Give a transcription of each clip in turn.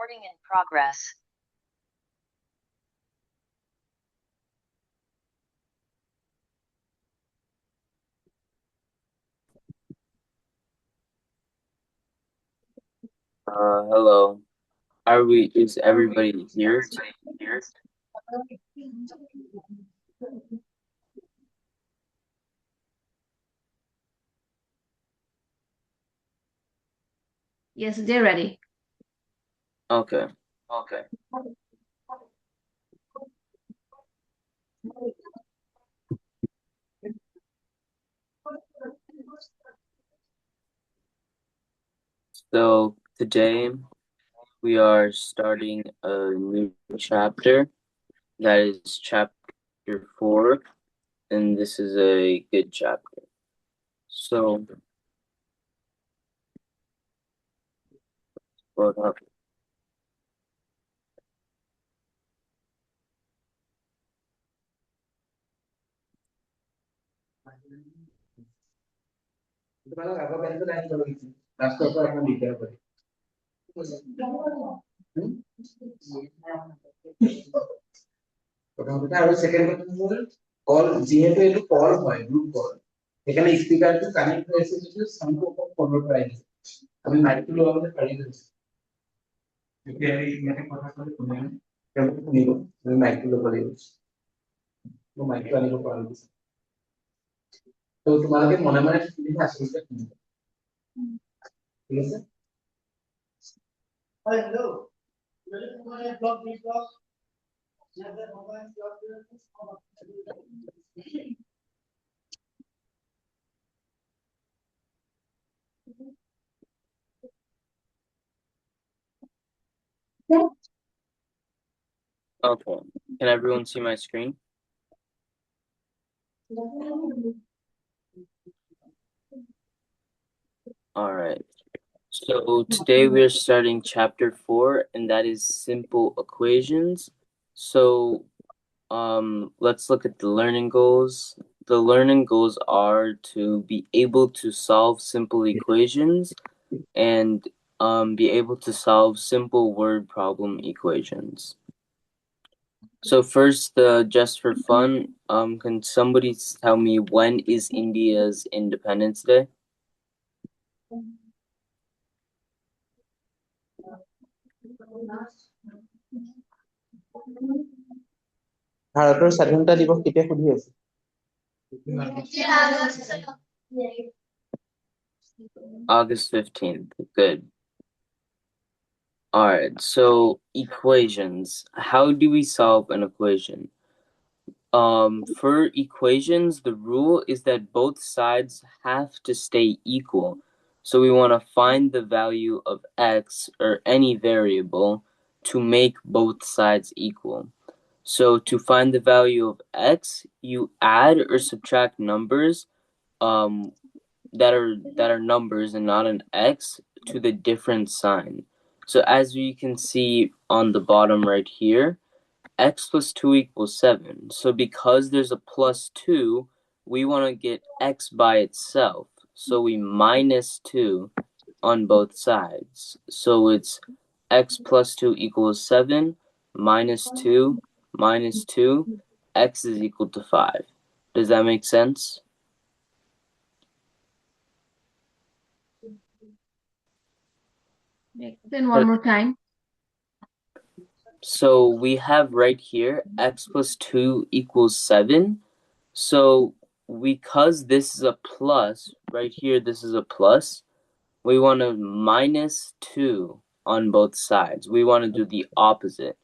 Recording in progress. Hello. Is everybody here? Yes, they're ready. Okay. So today we are starting a new chapter. That is chapter 4, and this is a good chapter. So, well, প্রথমত আর second কথা হলো call যেহেতু এটা call হয় group call এখানে speaker to connect হয়েছে কিছু সম্পর্ক ফলো করাই আমি মাইক্রো আমাদের পারি না যদি আমি এখানে কথা বলে শুনেন কেমন শুনিব আমি মাইক্রো বলে তো মাইক্রো আনিব পারি তো তোমাদের মনে মনে সুবিধা আসলে শুনবে ঠিক আছে hello blog blog okay. Can everyone see my screen? All right. So today we are starting chapter 4, and that is simple equations. So let's look at the learning goals. The learning goals are to be able to solve simple equations and be able to solve simple word problem equations. So first, just for fun, can somebody tell me when is India's Independence Day? ভাৰতৰ স্বাধীনতা দিৱস কেতিয়া সুধি আছে August 15th. Good. All right, so equations. How do we solve an equation? For equations, the rule is that both sides have to stay equal. So we want to find the value of x or any variable to make both sides equal. So to find the value of x, you add or subtract numbers that are numbers and not an x to the different sign. So as you can see on the bottom right here, x plus 2 equals 7. So because there's a plus 2, we want to get x by itself. So we minus 2 on both sides. So it's x plus 2 equals 7, minus 2, minus 2, x is equal to 5. Does that make sense? Then one more time. So we have right here x plus 2 equals 7. So because this is a plus, right here this is a plus, we want to minus 2 on both sides. We want to do the opposite.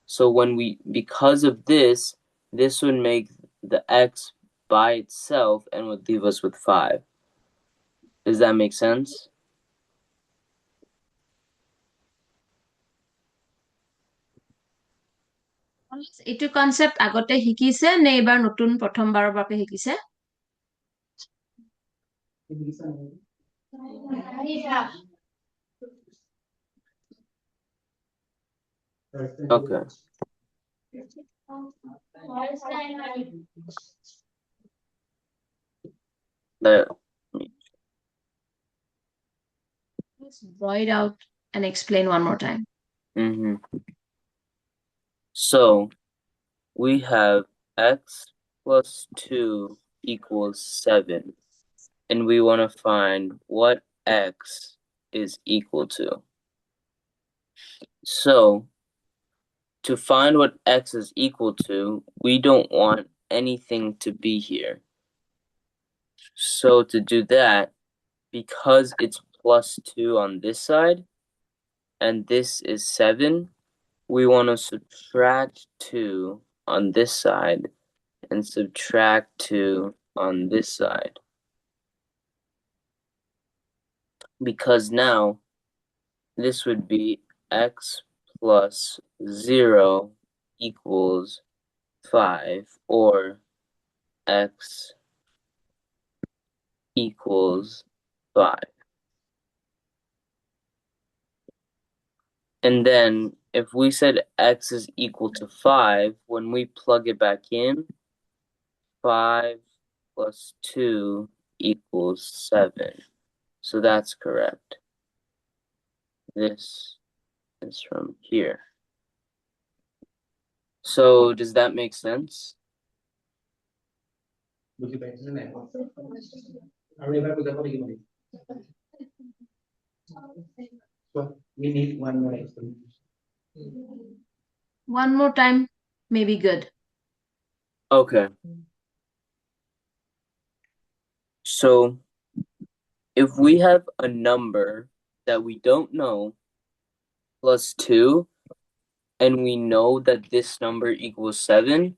So because of this would make the x by itself and would leave us with 5. Does that make sense? এইটো concept আগতে শিকিছে নে এবাৰ নতুন প্ৰথমবাৰৰ বাবে শিকিছে Okay. Let's draw it out and explain one more time. Mm-hmm. So we have x plus 2 equals 7, and we want to find what x is equal to. So to find what x is equal to, we don't want anything to be here. So to do that, because it's plus 2 on this side, and this is 7, we want to subtract 2 on this side and subtract 2 on this side. Because now this would be x plus 0 equals 5, or x equals 5. And then if we said x is equal to 5, when we plug it back in, 5 plus 2 equals 7. So that's correct. This is from here. So does that make sense? বুঝি পাইছেনে নাই আৰু এবাৰ বুজাব লাগিব নেকি so we need one more explanation. One more time may be good. Okay. So if we have a number that we don't know plus 2, and we know that this number equals 7,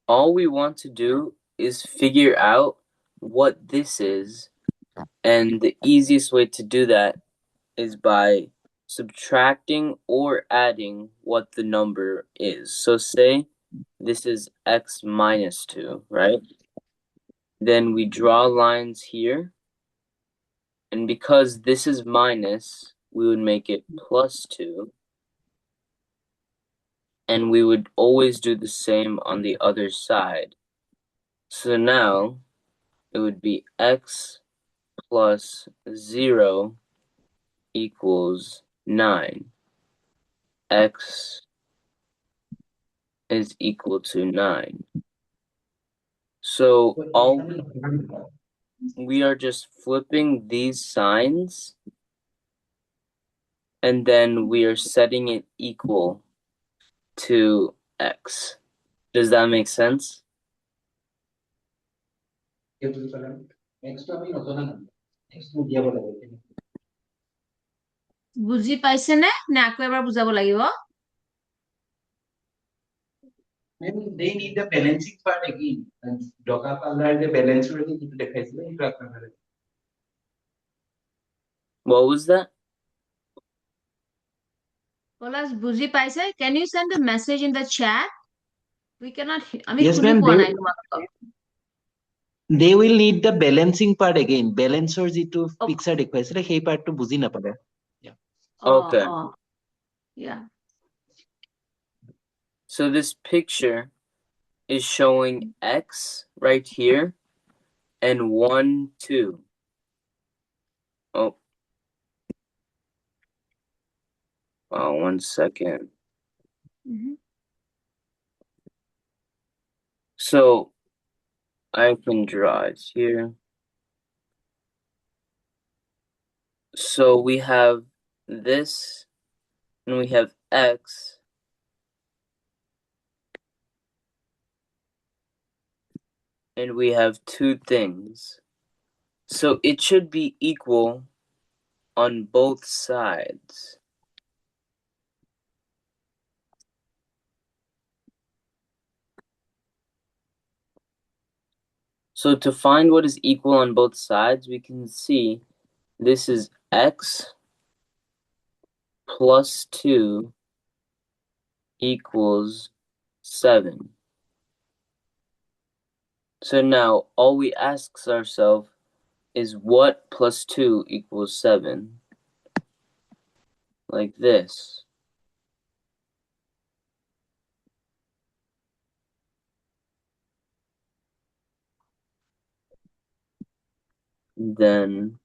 all we want to do is figure out what this is. And the easiest way to do that is by subtracting or adding what the number is. So say this is x minus 2, right? Then we draw lines here. And because this is minus, we would make it plus 2. And we would always do the same on the other side. So now it would be x plus 0 equals 9. X is equal to 9. So we are just flipping these signs, and then we are setting it equal to x. Does that make sense? বুজি পাইছে নে আকৌ এবাৰ বুজাব লাগিব Maybe they need the balancing part again. And Doka Pala, the balance really need to define. What was that? Palash বুজি পাইছে can you send a message in the chat we cannot আমি Yes, শুনি ma'am. পোৱা নাই তোমালোকক They will need the balancing part again. Balancer jitu Oh. picture দেখুৱাইছিলে সেই part to বুজি নাপালে. Okay. Yeah. So this picture is showing x right here and 1, 2. Oh. Oh, 1 second. So I can draw it here. So we have this, and we have x. And we have two things. So it should be equal on both sides. So to find what is equal on both sides, we can see this is x plus 2 equals 7. So now all we ask ourselves is what plus 2 equals 7? Like this. Then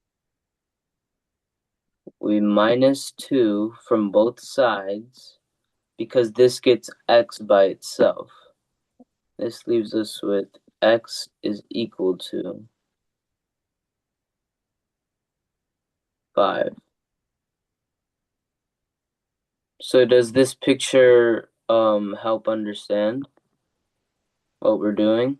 we minus 2 from both sides because this gets x by itself. This leaves us with x is equal to 5. So does this picture help understand what we're doing?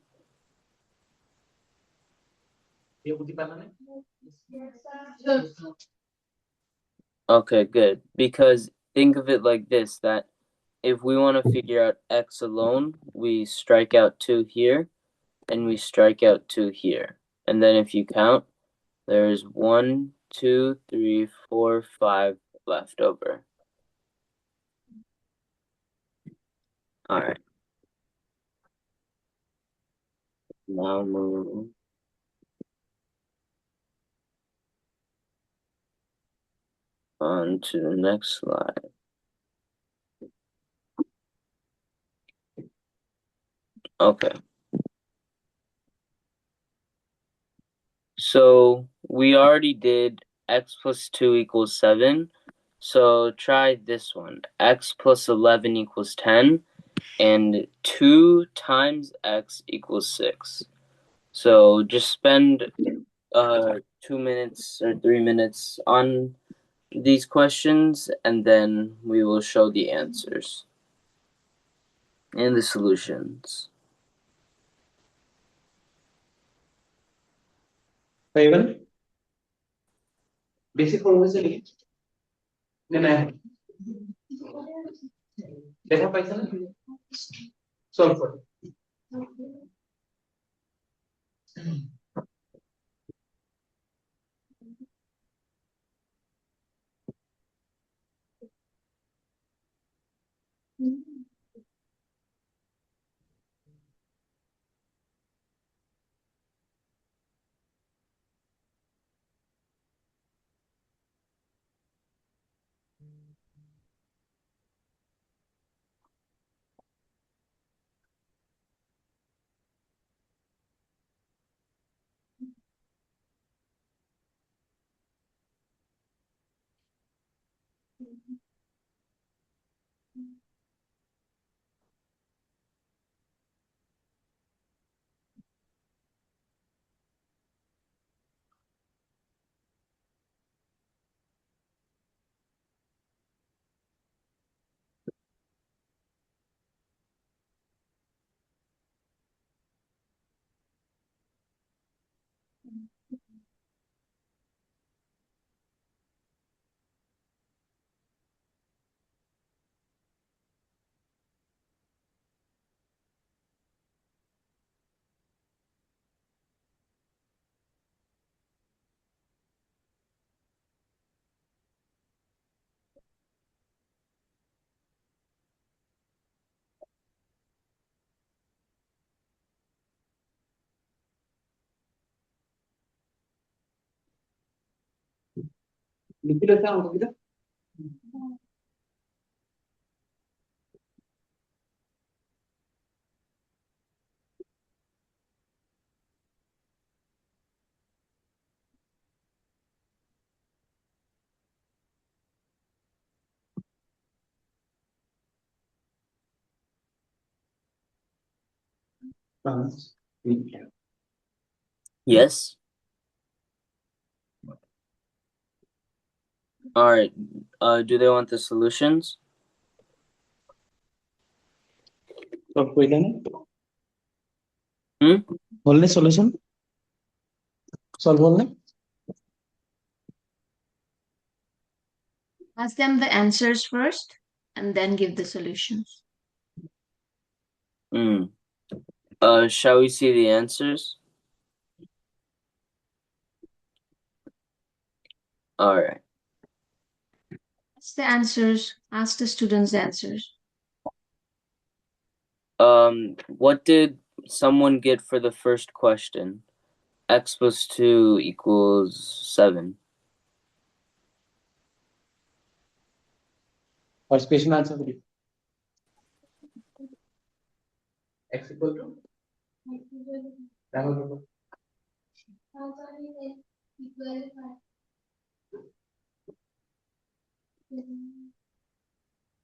Okay, good. Because think of it like this, that if we want to figure out x alone, we strike out 2 here, and we strike out 2 here. And then if you count, there's 1, 2, 3, 4, 5 left over. Alright. Now move on to the next slide. Okay. So we already did x plus 2 equals 7. So try this one. X plus 11 equals 10. And 2 times x equals 6. So just spend 2 minutes or 3 minutes on these questions, and then we will show the answers and the solutions. Even basic formula से लिए नहीं देखा पैसा ना solve for लिखी रहता हूँ किधर Yes? Alright. Do they want the solutions? solve कोई नहीं Hmm? बोलने solution solve बोलने Ask them the answers first and then give the solutions. Hmm. Shall we see the answers? Alright. Ask the answers. Ask the students the answers. What did someone get for the first question? X plus 2 equals 7. और question answer करिए x equal to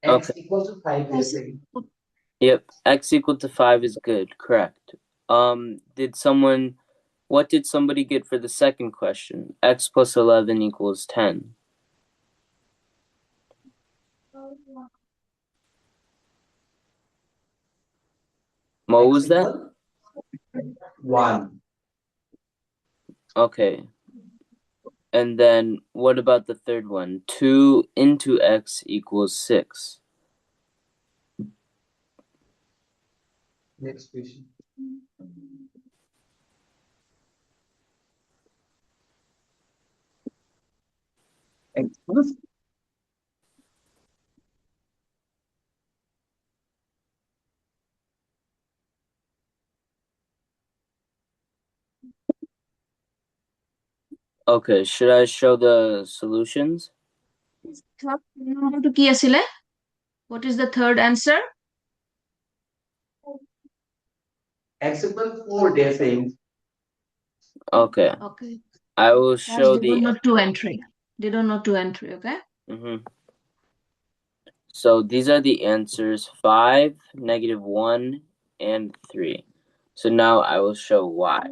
X Okay. equals to 5 we are saying. Yep. X equal to 5 is good. Correct. What did somebody get for the second question? X plus 11 equals 10. What X was that? equal 1. Okay. And then what about the third one? 2 into X equals 6. Next question. X plus Okay, should I show the solutions? কি আছিলে? What is the third answer? X equal 4 they are saying. Okay. Okay. I will That's show they don't the. know two entry. They don't know two entry, okay? So these are the answers 5, -1, and 3. So now I will show why.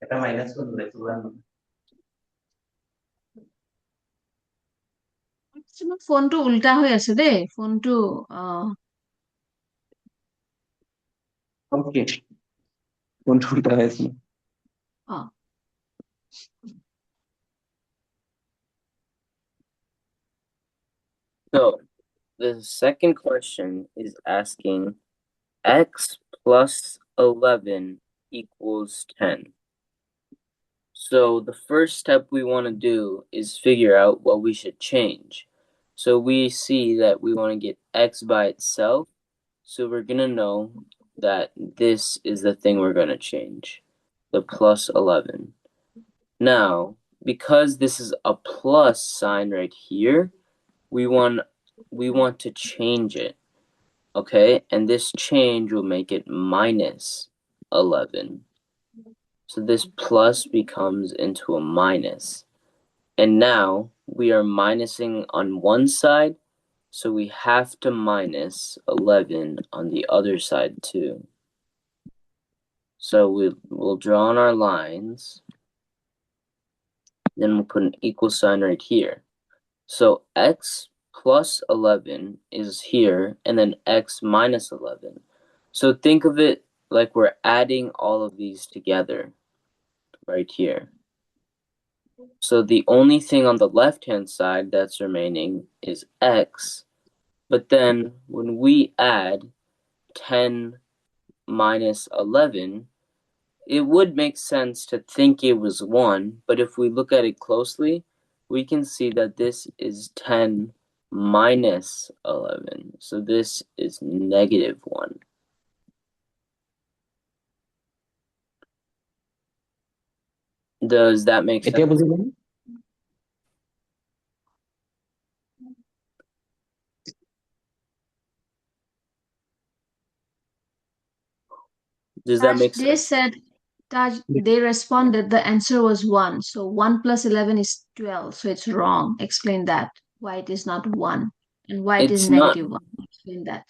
এটা minus করে দিলে 1. ফোনটো উল্টা হৈ আছে দেই ফোনটো ওকে কোনটা উল্টা হয়েছে So the second question is asking x plus 11 equals 10. So the first step we want to do is figure out what we should change. So we see that we want to get x by itself. So we're going to know that this is the thing we're going to change, the plus 11. Now, because this is a plus sign right here, we want to change it. Okay? And this change will make it -11. So this plus becomes into a minus. And now we are minusing on one side, so we have to minus 11 on the other side too. So we'll draw on our lines. Then we'll put an equal sign right here. So x plus 11 is here, and then x minus 11. So think of it like we're adding all of these together right here. So the only thing on the left-hand side that's remaining is x. But then when we add 10 minus 11, it would make sense to think it was 1, but if we look at it closely, we can see that this is 10 minus 11. So this is -1. Does that make এটা sense? বুঝলেন Does that make They sense? said Taj, they responded the answer was 1. So 1 plus 11 is 12. So it's wrong. Explain that. Why it is not 1 and why it is It's not. -1. Explain that.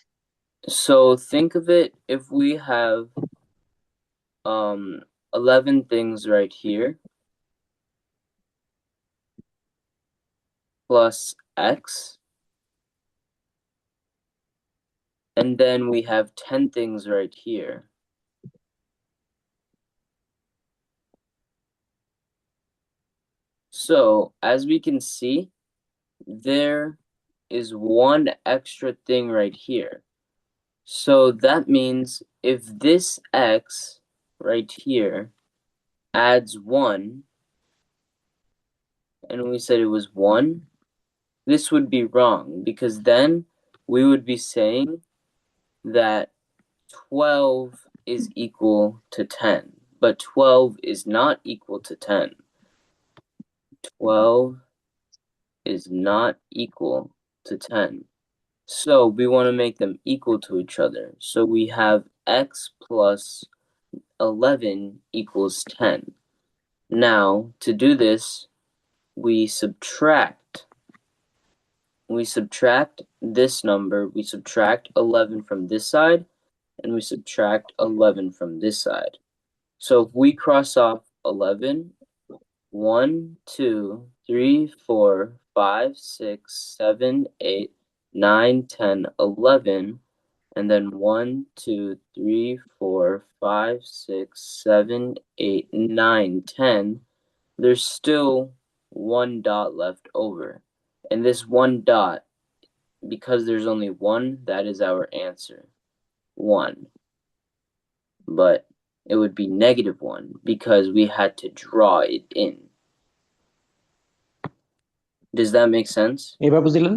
So think of it if we have 11 things right here plus x, and then we have 10 things right here. So as we can see, there is one extra thing right here. So that means if this x right here adds 1, and we said it was 1, this would be wrong, because then we would be saying that 12 is equal to 10, but 12 is not equal to 10. 12 is not equal to 10. So we want to make them equal to each other. So we have x plus 11 equals 10. Now, to do this, we subtract this number, we subtract 11 from this side, and we subtract 11 from this side. So if we cross off 11, 1, 2, 3, 4, 5, 6, 7, 8, 9, 10, 11, and then 1, 2, 3, 4, 5, 6, 7, 8, 9, 10, there's still one dot left over. And this one dot, because there's only one, that is our answer. 1. But it would be -1 because we had to draw it in. Does that make sense? এবার বুঝিলেন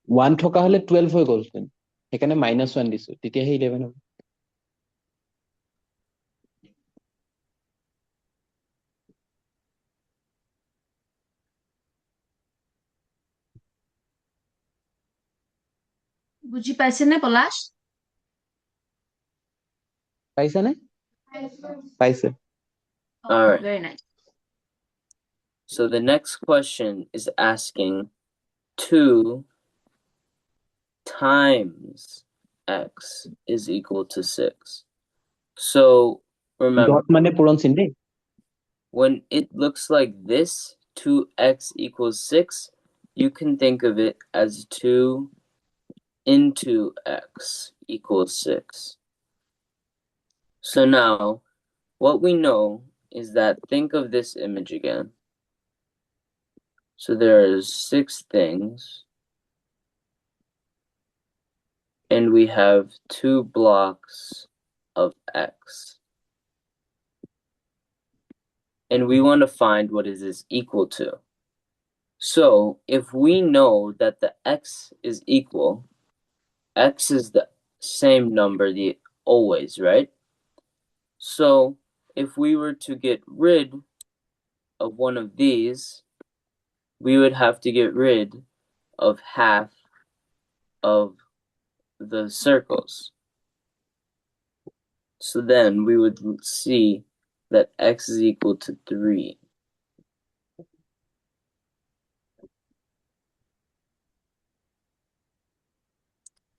1 থকা হলে 12 হৈ গ'লহেঁতেন সেইকাৰণে -1 দিছো তেতিয়াহে 11 হ'ব বুজি পাইছেনে পলাশ? পাইছানে পাইছে All right. Very nice. So the next question is asking 2 times x is equal to 6. So remember, dot মানে পূৰণ চিন দেই when it looks like this, 2x equals 6, you can think of it as 2 into x equals 6. So now, what we know is that, think of this image again. So there are 6 things, and we have 2 blocks of x. And we want to find what is this equal to. So if we know that the x is equal, x is the same number always, right? So if we were to get rid of one of these, we would have to get rid of half of the circles. So then we would see that x is equal to 3.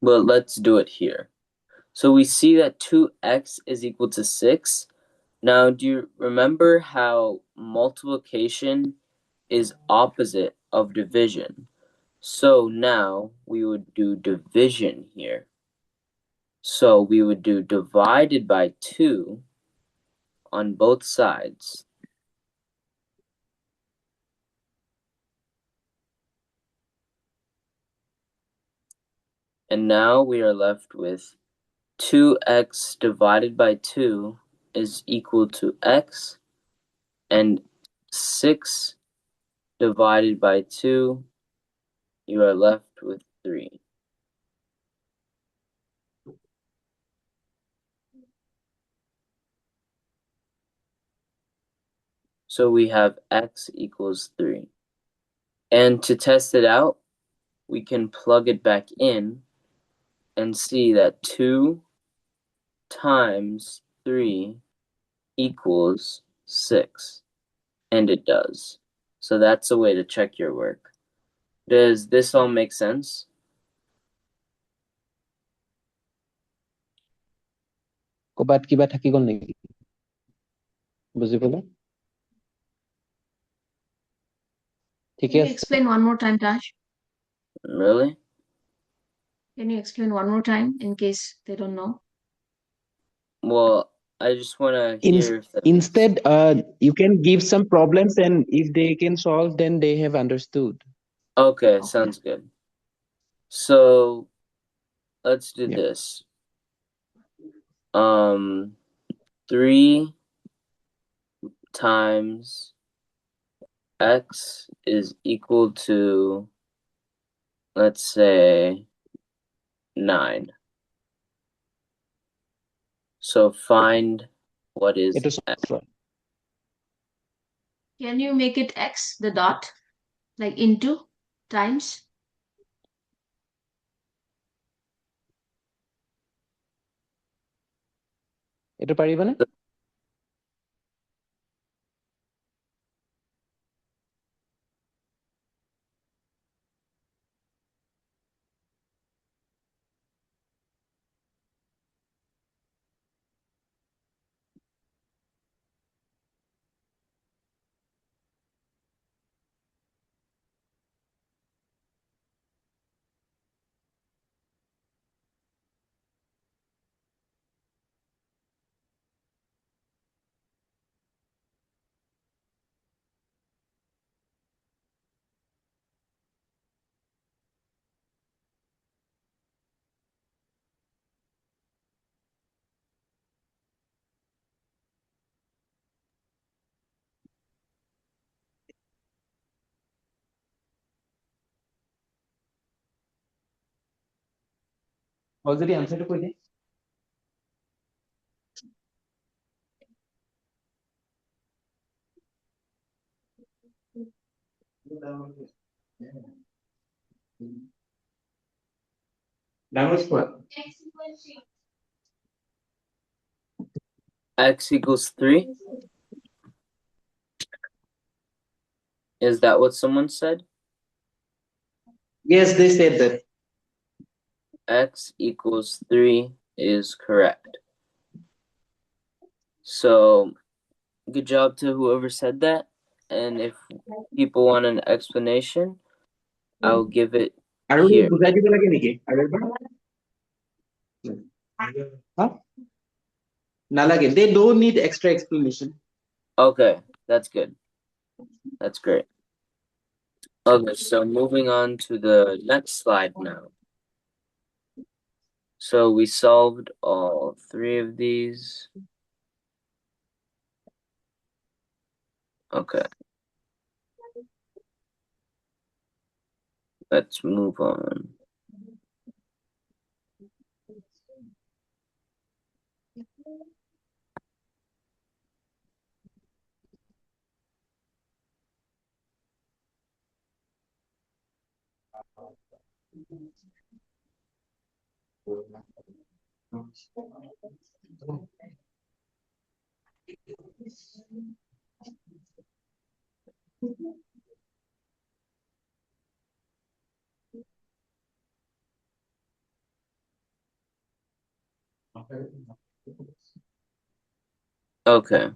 But let's do it here. So we see that 2x is equal to 6. Now, do you remember how multiplication is opposite of division? So now we would do division here. So we would do divided by 2 on both sides. And now we are left with 2x divided by 2 is equal to x, and 6 divided by 2, you are left with 3. So we have x equals 3. And to test it out, we can plug it back in and see that 2 times 3 equals 6. And it does. So that's a way to check your work. Does this all make sense? ক'বাত কিবা থাকি গ'ল নেকি বুজি পালে Can you explain one more time, Taj? Really? Can you explain one more time in case they don't know? Well, I just want to hear if that instead you can give some problems and if they can solve then they have understood Okay, sounds good. So let's do this. 3 times x is equal to, let's say, 9. So find what is এটা x. Can you make it x, the dot, like into, times? এটা পাৰিবানে আৰু যদি আনসাৰটো কৈ দিয়ে ডাঙৰ কোৱা X equals 3. Is that what someone said? Yes, they said that. X equals 3 is correct. So, good job to whoever said that. And if people want an explanation, I'll give it আৰু here. বুজাই দিব লাগে নেকি আৰু এবাৰ হা নালাগে they don't need extra explanation Okay, that's good. That's great. Okay, so moving on to the next slide now. So we solved all 3 of these. Okay. Let's move on. Okay.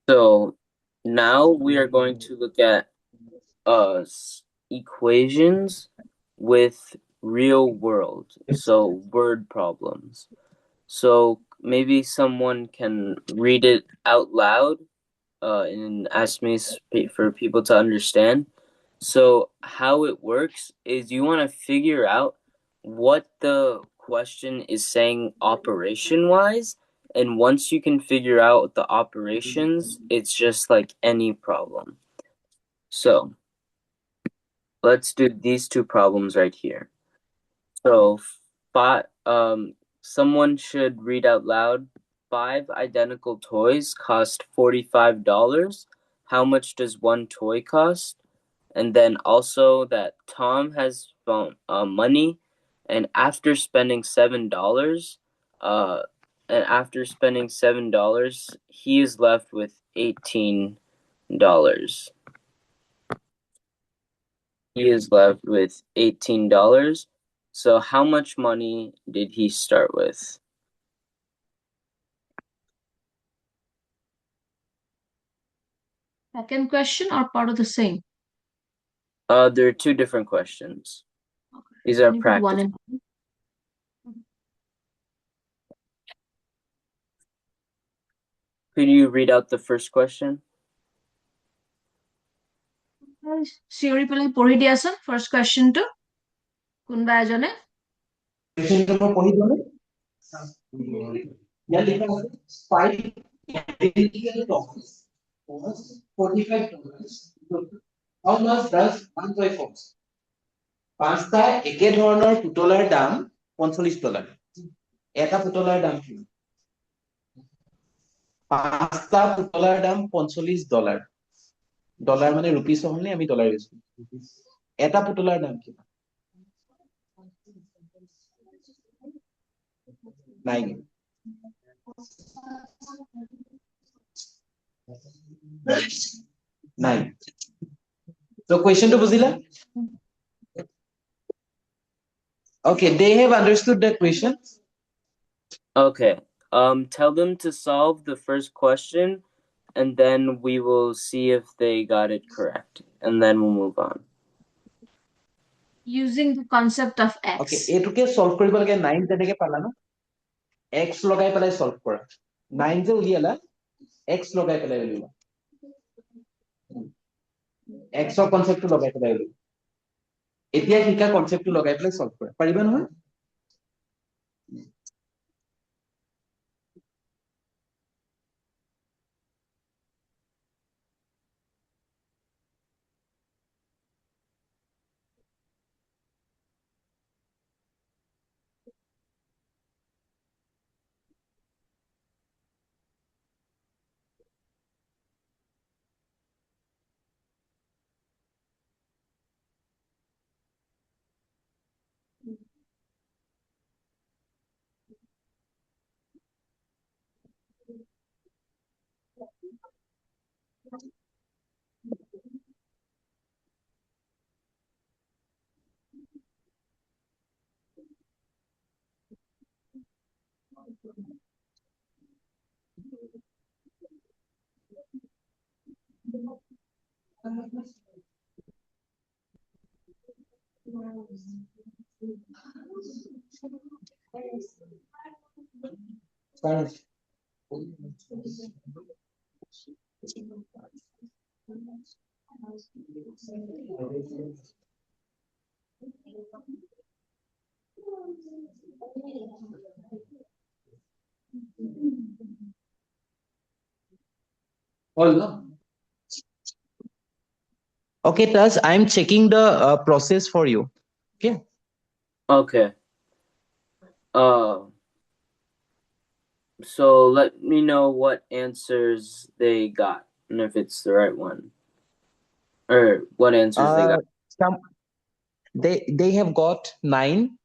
So now we are going to look at equations with real world, so word problems. So maybe someone can read it out loud and ask me for people to understand. So how it works is you want to figure out what the question is saying operation wise, and once you can figure out the operations, it's just like any problem. So let's do these 2 problems right here. So someone should read out loud. 5 identical toys cost $45. How much does one toy cost? And then also that Tom has money, and after spending $7, he is left with $18. He is left with $18. So how much money did he start with? Second question or part of the same? There are 2 different questions. Okay. These are Can you put one practice. in? Could you read out the first question? চিঞৰি পেলাই পঢ়ি দিয়াচোন first কুৱেশ্যনটো কোনোবা এজনে কুৱেশ্যনটো মই পঢ়ি দিওঁ ইয়াত লিখা আছে 5 identical toys cost $45. How much does one toy cost? 5টা একে ধৰণৰ পুতলাৰ দাম $45 এটা পুতলাৰ দাম কি 5টা পুতলাৰ দাম $45 ডলাৰ মানে ৰুপিছ হ'লে আমি ডলাৰ ইউজ কৰো এটা পুতলাৰ দাম কি নাই নাই so question to bujhila okay they have understood the question Okay. Tell them to solve the first question, and then we will see if they got it correct, and then we'll move on. using the concept of x okay এটুকে solve কৰিব লাগে 9 তেনেকে পালা না x লগাই পেলাই solve কৰা 9 যে উলিয়ালা x লগাই পেলাই উলিয়ালা x ৰ কনসেপ্টটো লগাই পেলাই উলিয়ালা এতিয়া শিকা কনসেপ্টটো লগাই পেলাই সলভ কৰা পাৰিবা নহয় All no? Okay, Taz, I'm checking the process for you. Okay. Okay. Uh, so let me know what answers they got and if it's the right one. Or what answers they got. Some they have got 9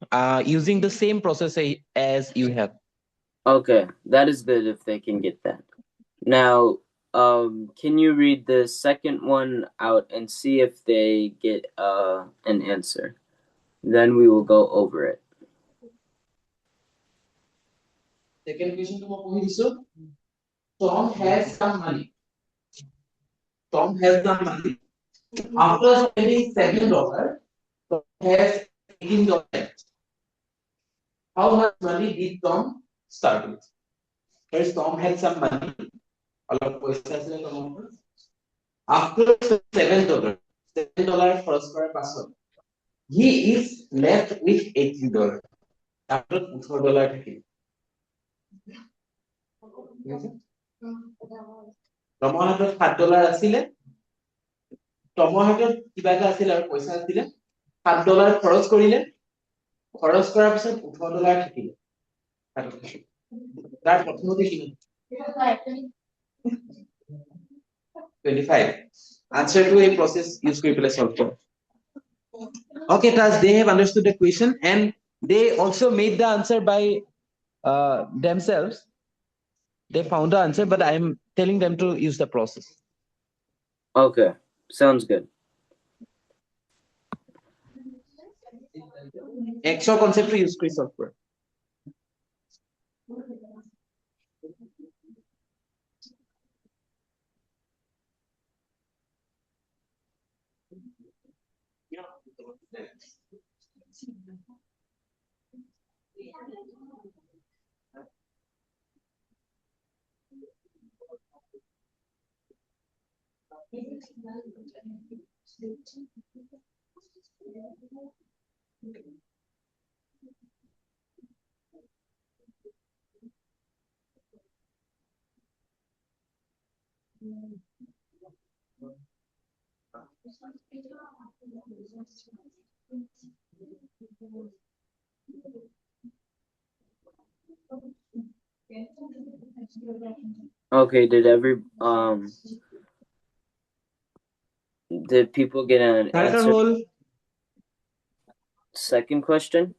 using the same process as you have. Okay, that is good if they can get that. Now, can you read the second one out and see if they get an answer? Then we will go over it. Second question to Mohiso. Tom has some money. Tom has some money. After spending $7, Tom has $18. How much money did Tom start with? First, Tom had some money. After $7, $7 first per person, he is left with $18. After $4 taking. Tomar হাতত $7 আছিলে টমৰ হাতত কিবা এটা আছিল আৰু পইচা আছিলে $7 খৰচ কৰিলে খৰচ কৰাৰ পিছত $18 থাকিলে তাৰ প্ৰথমতে কিমান 25 answer to a process use কৰি পেলাই solve কৰ okay Taz, they have understood the question and they also made the answer by themselves. They found the answer, but I am telling them to use the process. Okay, sounds good. Extra concept to use free software. Okay, did people get an answer? Second question?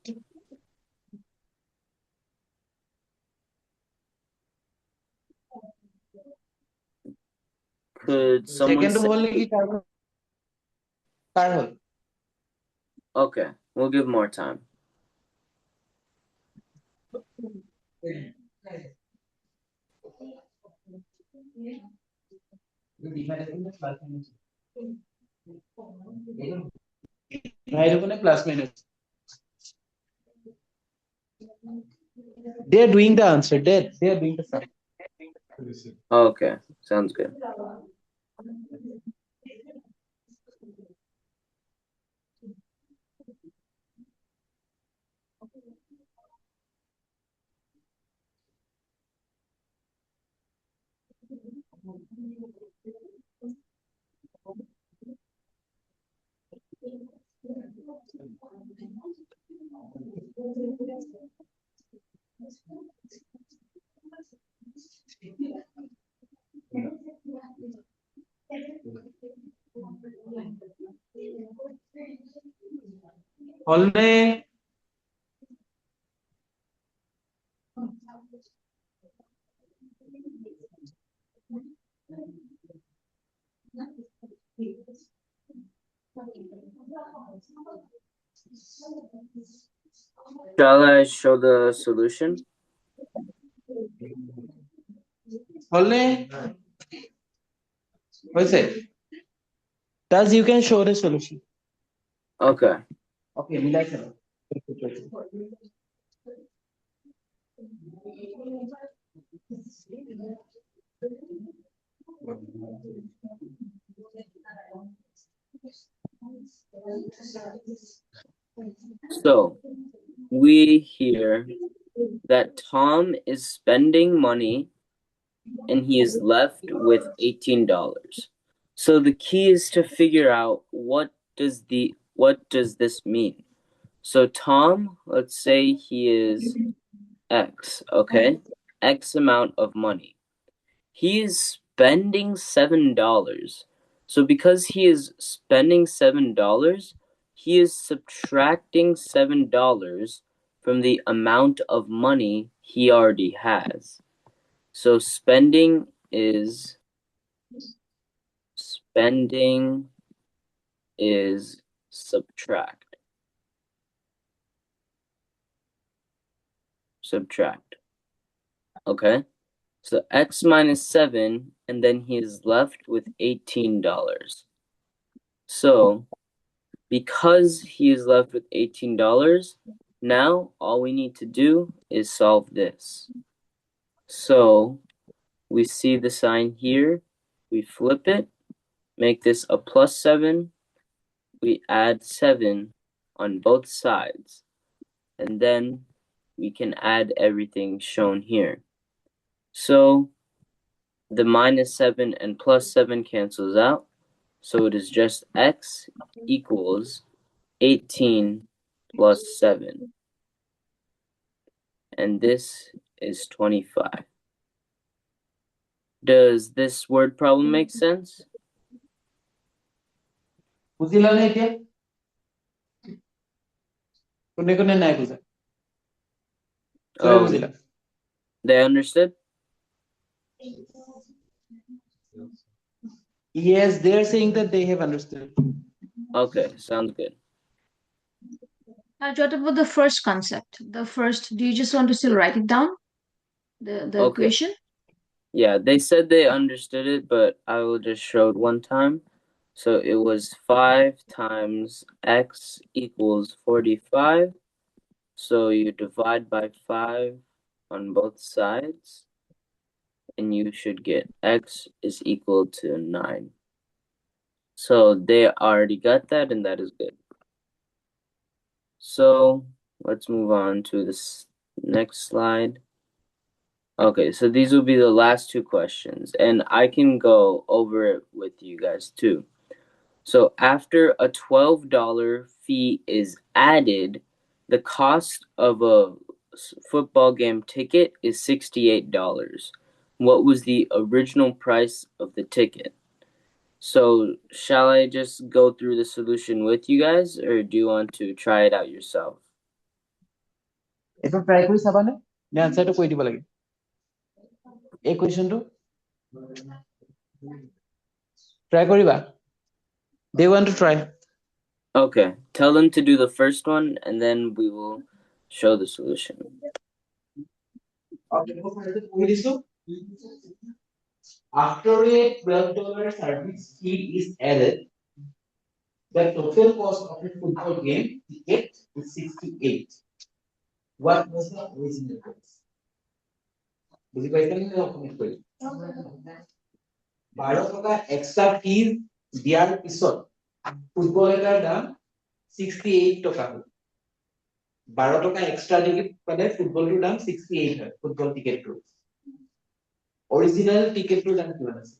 Could someone say... Okay, we'll give more time. Plus minus. They are doing the answer. They are doing the sum. Okay, sounds good. Only Shall I show the solution? Only. What's it? Does you can show the solution? Okay. Okay, Milai sir. So we hear that Tom is spending money and he is left with $18. So the key is to figure out what does this mean? So Tom, let's say he is X, okay? X amount of money. He is spending $7. So because he is spending $7, he is subtracting $7 from the amount of money he already has. So spending is subtract. Okay? So X minus 7, and then he is left with $18. So because he is left with $18, now all we need to do is solve this. So we see the sign here, we flip it, make this a plus 7, we add 7 on both sides, and then we can add everything shown here. So the minus 7 and plus 7 cancels out, so it is just X equals 18 plus 7. And this is 25. Does this word problem make sense? বুঝিলা না এতিয়া কোনে কোনে নাই বুঝা বুঝিলা They understood? Yes, they are saying that they have understood. Okay, sounds good. Now, what about the first concept? The first, do you just want to still write it down? The Okay. equation? Yeah, they said they understood it, but I will just show it one time. So it was 5 times x equals 45. So you divide by 5 on both sides, and you should get x is equal to 9. So they already got that, and that is good. So let's move on to this next slide. Okay, so these will be the last two questions, and I can go over it with you guys too. So after a $12 fee is added, the cost of a football game ticket is $68. What was the original price of the ticket? So shall I just go through the solution with you guys, or do you want to try it out yourself? এটা try কৰি চাবানে নে আনসারটো কৈ দিব লাগে এই কোৱেশ্চনটো try কৰিবা they want to try. Okay, tell them to do the first one, and then we will show the solution. After a $12 service fee is added, the total cost of a football game ticket is 68. What was the original price? বুঝি পাইছেন না অকমেন্ট কৰি 12 টকা extra ফি দিয়াৰ পিছত football এটাৰ দাম 68 টকা হ'ল 12 টকা এক্সট্রা টিকেট পালে ফুটবলটোৰ দাম 68 হয় ফুটবল টিকেটটো অৰিজিনাল টিকেটটোৰ দাম কিমান আছে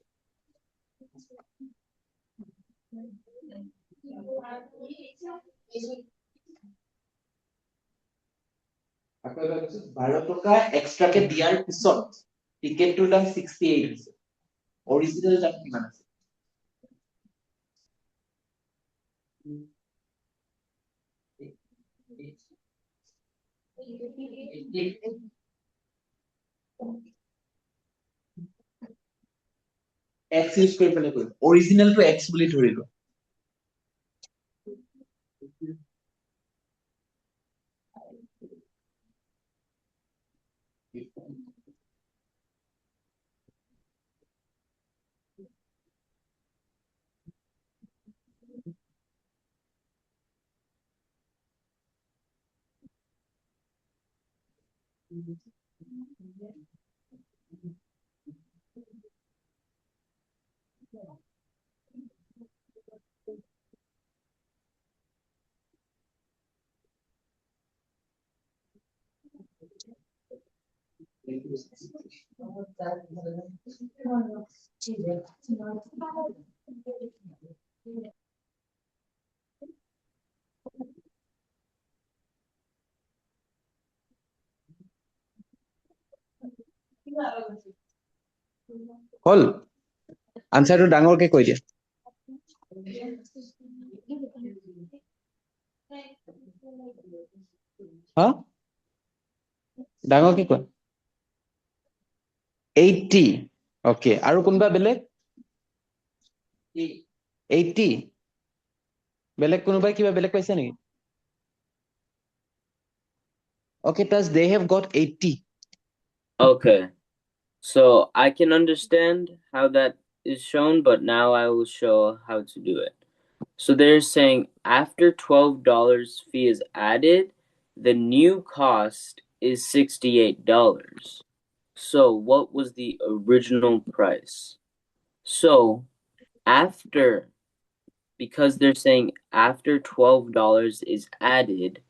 আপনারা 12 টাকা এক্সট্রাকে দিয়ার পিছত টিকেটটোৰ দাম 68 হৈছে অৰিজিনাল দাম কিমান আছে x ইউজ কৰি পেলাই কৰিম অৰিজিনাল টু x বুলি ধৰিলো হল আনসাৰটো ডাঙৰকে কৈ দিয়া হা ডাঙৰকে কোৱা 80 ওকে আৰু কোনবা বেলেগ 80 বেলেগ কোনোবাই কিবা বেলেগ পাইছে নেকি Okay, Taj, they have got 80. Okay. So I can understand how that is shown, but now I will show how to do it. So they're saying after $12 fee is added, the new cost is $68. So what was the original price? So after, because they're saying after $12 is added,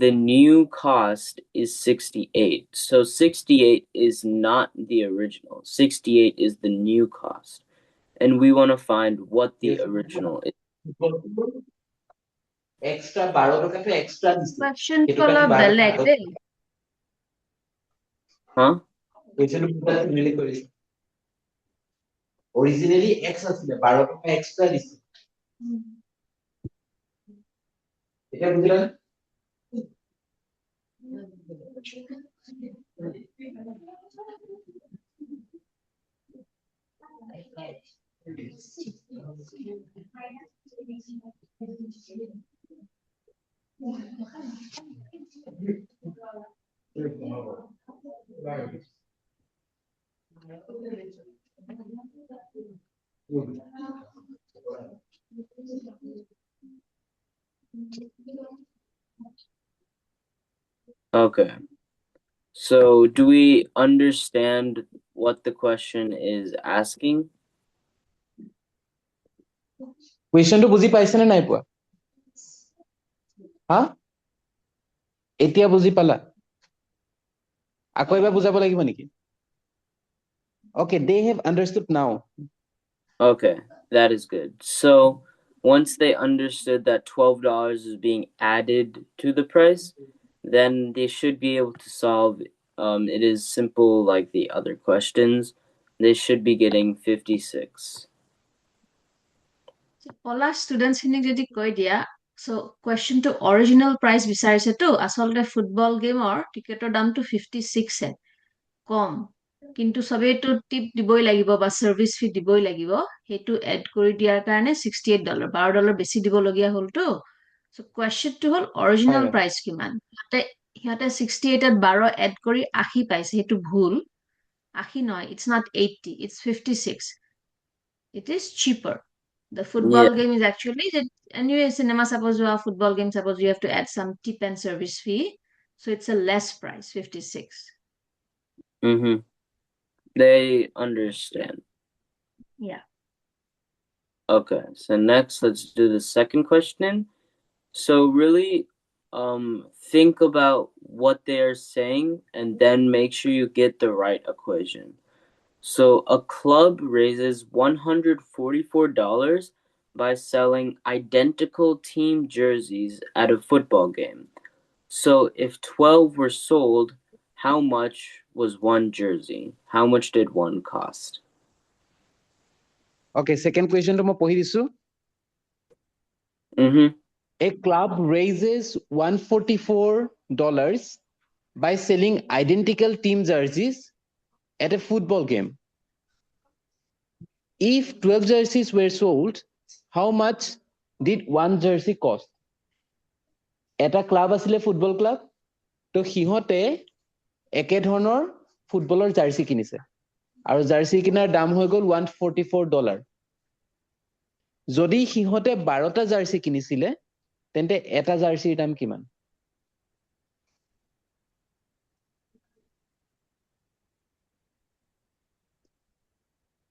the new cost is 68. So 68 is not the original. 68 is the new cost. And we want to find what the original is. Extra 12 টাকাটো extra দিছে Question সেইটো color কাৰণে 12 বেলেগ টাকা দেই Huh? originally কৰিছে originally x আছিলে 12 টাকা extra দিছে এটা বুঝলা Okay. So do we understand what the question is asking? কুৱেশ্যনটো বুজি পাইছে নে নাই পোৱা হা এতিয়া বুজি পালা আকৌ এবাৰ বুজাব লাগিব নেকি Okay, they have understood now. Okay, that is good. So once they understood that $12 is being added to the price, then they should be able to solve. It is simple like the other questions. They should be getting 56. Palash students খিনিক যদি কৈ দিয়া so question to original price বিচাৰিছে তো আচলতে football গেমৰ টিকেটৰ দামটো 56 হে কম কিন্তু সবেইটো টিপ দিবই লাগিব বা সার্ভিস ফি দিবই লাগিব হেতু এড কৰি দিয়াৰ কাৰণে $68 $12 বেছি দিব লগিয়া হলতো so question to হল original হয়। price কিমান হিয়াতে 68 ত 12 এড কৰি 80 পাইছে হেতু ভুল 80 নহয় it's not 80 it's 56 it is cheaper. The football Yeah. game is actually that anyway cinema suppose you have football game suppose you have to add some tip and service fee so it's a less price 56. Mm-hmm. They understand. Yeah. Okay, so next let's do the second question. So really think about what they are saying and then make sure you get the right equation. So a club raises $144 by selling identical team jerseys at a football game. So if 12 were sold, how much was one jersey? How much did one cost? Okay, second question to মই পঢ়ি দিছো Mm-hmm. A club raises $144 by selling identical team jerseys at a football game. If 12 jerseys were sold, how much did one jersey cost? এটা club আছিলে football club তো সিহঁতে একে ধৰণৰ ফুটবলৰ জাৰ্সি কিনিছে আৰু জাৰ্সি কিনাৰ দাম হৈ গ'ল $144 যদি সিহঁতে 12টা জাৰ্সি কিনিছিলে তেন্তে এটা জাৰ্সিৰ দাম কিমান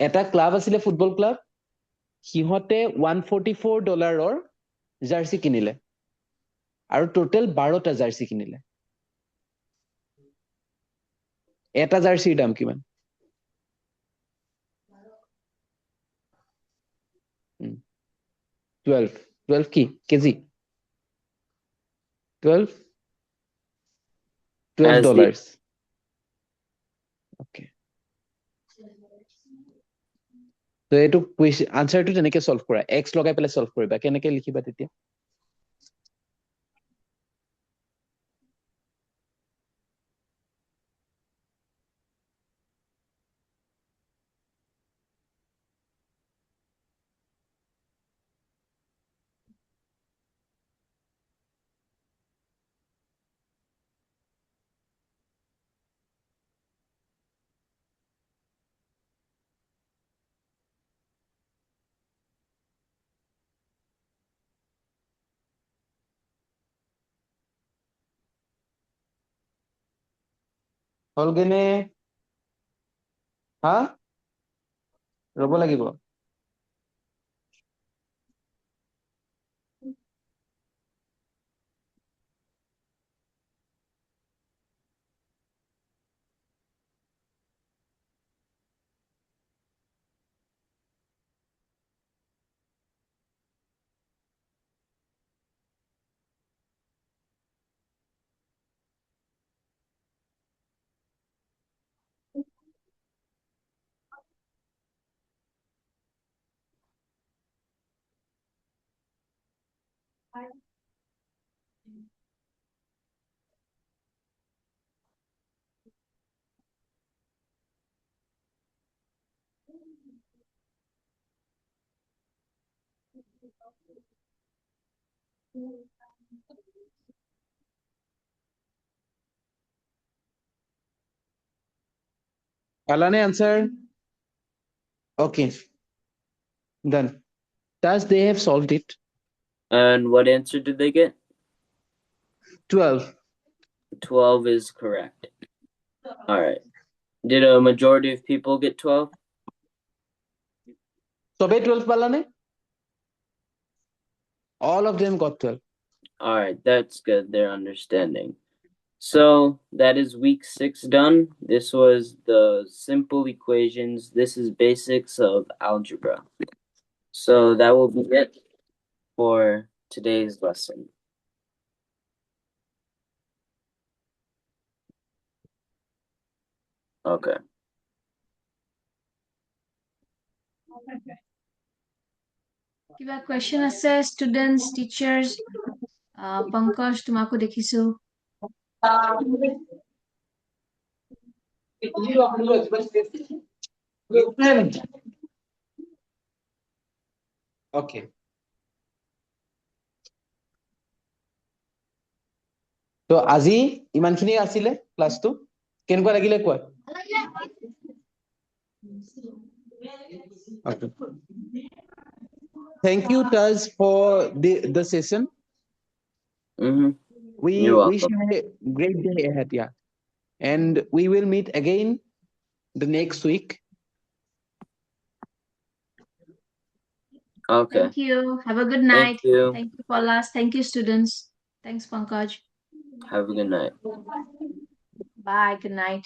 এটা ক্লাব আছিলে ফুটবল ক্লাব সিহঁতে $144 জাৰ্চি কিনিলে আৰু টোটেল 12টা জাৰ্চি কিনিলে এটা জাৰ্চিৰ দাম কিমান 12 কি কেজি 12 As the $12 okay তো এইটো আনসাৰটো তেনেকে সলভ কৰা x লগাই পেলাই সলভ কৰিবা কেনেকে লিখিবা তেতিয়া হলগেনে হা ৰব লাগিব পালানে answer okay done thus they have solved it and what answer did they get? 12 12 is correct. All right. Did a majority of people get 12? সবে 12 পালানে all of them got 12 All right, that's good. They're understanding. So that is week 6 done. This was the simple equations. This is basics of algebra. So that will be it for today's lesson. Okay. কিবা question আছে students teachers Pankaj তোমাকো দেখিছো okay তো আজি ইমানখিনি আছিলে ক্লাসটো কেনেকুৱা লাগিলে কোৱা okay thank you Taz for the session Mm-hmm. we You're wish welcome. you a great day ahead yeah and we will meet again the next week Okay. thank you have a good night Thank you. thank you Palash thank you students thanks Pankaj Have a good night. bye good night